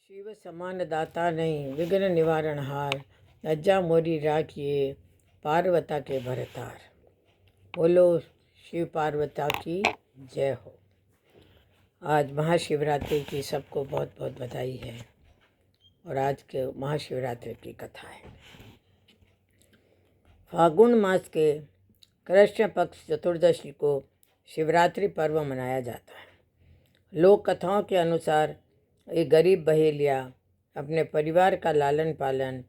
शिव समान दाता नहीं विघ्न निवारण हार, लज्जा मोरी राखिए पार्वता के भरतार। बोलो शिव पार्वता की जय हो। आज महाशिवरात्रि की सबको बहुत बहुत बधाई है और आज के महाशिवरात्रि की कथा है। फागुन मास के कृष्ण पक्ष चतुर्दशी को शिवरात्रि पर्व मनाया जाता है। लोक कथाओं के अनुसार एक गरीब बहेलिया अपने परिवार का लालन पालन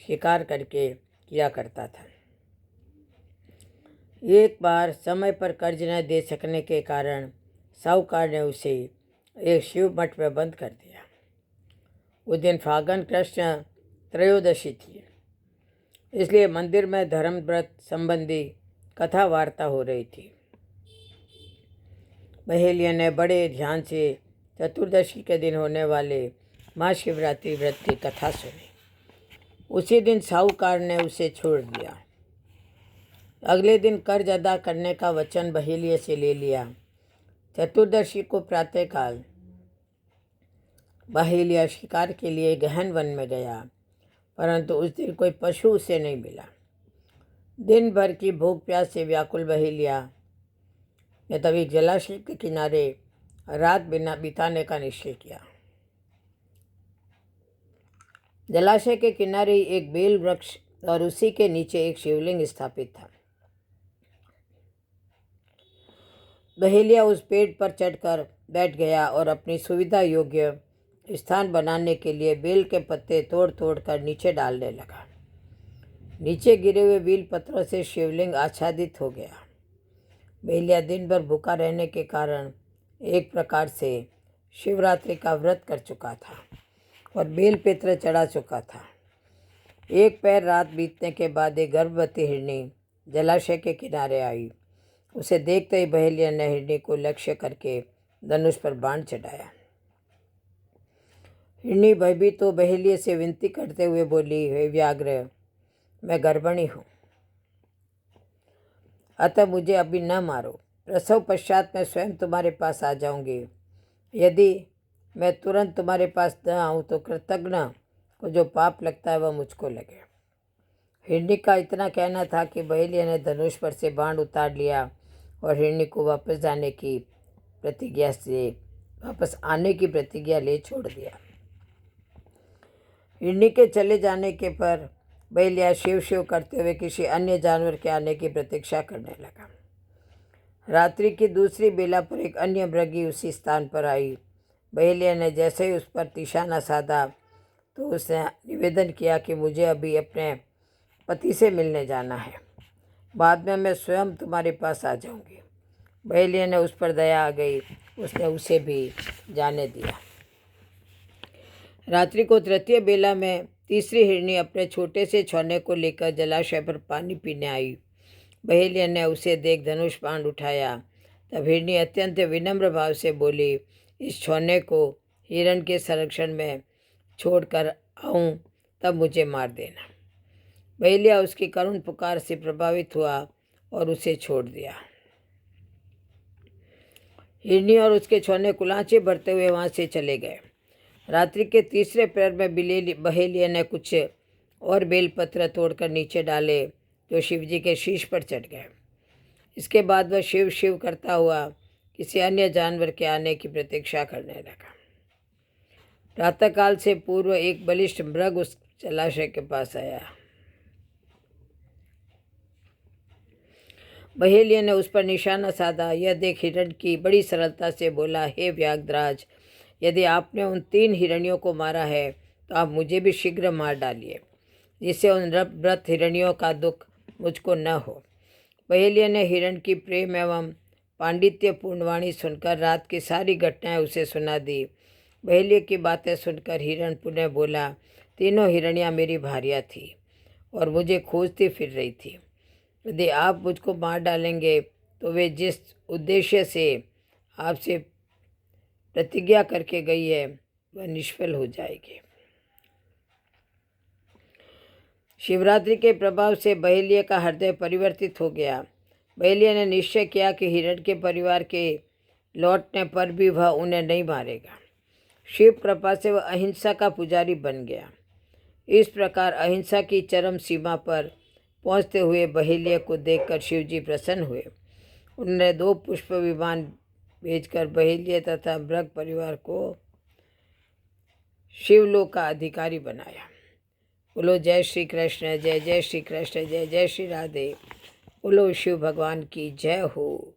शिकार करके किया करता था। एक बार समय पर कर्ज न दे सकने के कारण साहूकार ने उसे एक शिव मठ में बंद कर दिया। उस दिन फागुन कृष्ण त्रयोदशी थी, इसलिए मंदिर में धर्म व्रत संबंधी कथा वार्ता हो रही थी। बहेलिया ने बड़े ध्यान से चतुर्दशी के दिन होने वाले महाशिवरात्रि व्रत की कथा सुनी। उसी दिन साहूकार ने उसे छोड़ दिया। अगले दिन कर्ज अदा करने का वचन बहेलिया से ले लिया। चतुर्दशी को प्रातःकाल बहेलिया शिकार के लिए गहन वन में गया, परंतु उस दिन कोई पशु उसे नहीं मिला। दिन भर की भूख प्यास से व्याकुल बहेलिया ने तभी जलाशय के किनारे रात बिताने का निश्चय किया। जलाशय के किनारे ही एक बेल वृक्ष और उसी के नीचे एक शिवलिंग स्थापित था। बहेलिया उस पेड़ पर चढ़कर बैठ गया और अपनी सुविधा योग्य स्थान बनाने के लिए बेल के पत्ते तोड़ तोड़ कर नीचे डालने लगा। नीचे गिरे हुए बेल पत्रों से शिवलिंग आच्छादित हो गया। बहेलिया दिन भर भूखा रहने के कारण एक प्रकार से शिवरात्रि का व्रत कर चुका था और बेल पत्र चढ़ा चुका था। एक पैर रात बीतने के बाद एक गर्भवती हिरनी जलाशय के किनारे आई। उसे देखते ही बहेलिया ने हिरनी को लक्ष्य करके धनुष पर बाण चढ़ाया। हिरनी भयभीत तो बहेलिया से विनती करते हुए बोली, हे व्याघ्र, मैं गर्भिणी हूँ, अतः मुझे अभी न मारो। प्रसव पश्चात मैं स्वयं तुम्हारे पास आ जाऊंगी। यदि मैं तुरंत तुम्हारे पास न आऊँ तो कृतघ्न को जो पाप लगता है वह मुझको लगे। हिरनी का इतना कहना था कि बहेलिया ने धनुष पर से बाण उतार लिया और हिरनी को वापस आने की प्रतिज्ञा ले छोड़ दिया। हिरनी के चले जाने के पर बहेलिया शिव शिव करते हुए किसी अन्य जानवर के आने की प्रतीक्षा करने लगा। रात्रि की दूसरी बेला पर एक अन्य मृगी उसी स्थान पर आई। बहेलिया ने जैसे ही उस पर निशाना साधा तो उसने निवेदन किया कि मुझे अभी अपने पति से मिलने जाना है, बाद में मैं स्वयं तुम्हारे पास आ जाऊंगी। बहेलिया ने उस पर दया आ गई, उसने उसे भी जाने दिया। रात्रि को तृतीय बेला में तीसरी हिरनी अपने छोटे से छौने को लेकर जलाशय पर पानी पीने आई। बहेलिया ने उसे देख धनुष बाण उठाया। तब हिरनी अत्यंत विनम्र भाव से बोली, इस छौने को हिरण के संरक्षण में छोड़कर आऊँ तब मुझे मार देना। बहेलिया उसकी करुण पुकार से प्रभावित हुआ और उसे छोड़ दिया। हिरनी और उसके छौने कुलांचे भरते हुए वहाँ से चले गए। रात्रि के तीसरे प्रहर में बहेलिया ने कुछ और बेलपत्र तोड़कर नीचे डाले जो शिवजी के शीश पर चढ़ गए। इसके बाद वह शिव शिव करता हुआ किसी अन्य जानवर के आने की प्रतीक्षा करने लगा। प्रातःकाल से पूर्व एक बलिष्ठ मृग उस जलाशय के पास आया। बहेलिया ने उस पर निशाना साधा। यह देख हिरण की बड़ी सरलता से बोला, हे व्याघ्रराज, यदि आपने उन 3 हिरणियों को मारा है तो आप मुझे भी शीघ्र मार डालिए, जिससे उन व्रत हिरणियों का दुख मुझको न हो। बहेलिया ने हिरण की प्रेम एवं पांडित्यपूर्ण वाणी सुनकर रात की सारी घटनाएं उसे सुना दी। बहेलिया की बातें सुनकर हिरण पुनः बोला, तीनों हिरणियाँ मेरी भार्या थी और मुझे खोजती फिर रही थी। यदि आप मुझको मार डालेंगे तो वे जिस उद्देश्य से आपसे प्रतिज्ञा करके गई है वह निष्फल हो जाएगी। शिवरात्रि के प्रभाव से बहेलिया का हृदय परिवर्तित हो गया। बहेलिया ने निश्चय किया कि हिरण के परिवार के लौटने पर भी वह उन्हें नहीं मारेगा। शिव कृपा से वह अहिंसा का पुजारी बन गया। इस प्रकार अहिंसा की चरम सीमा पर पहुंचते हुए बहेलिया को देखकर शिवजी प्रसन्न हुए। उन्होंने 2 पुष्प विमान भेजकर बहेलिया तथा मृग परिवार को शिवलोक का अधिकारी बनाया। बोलो जय श्री कृष्ण, जय जय श्री कृष्ण, जय जय श्री राधे। बोलो शिव भगवान की जय हो।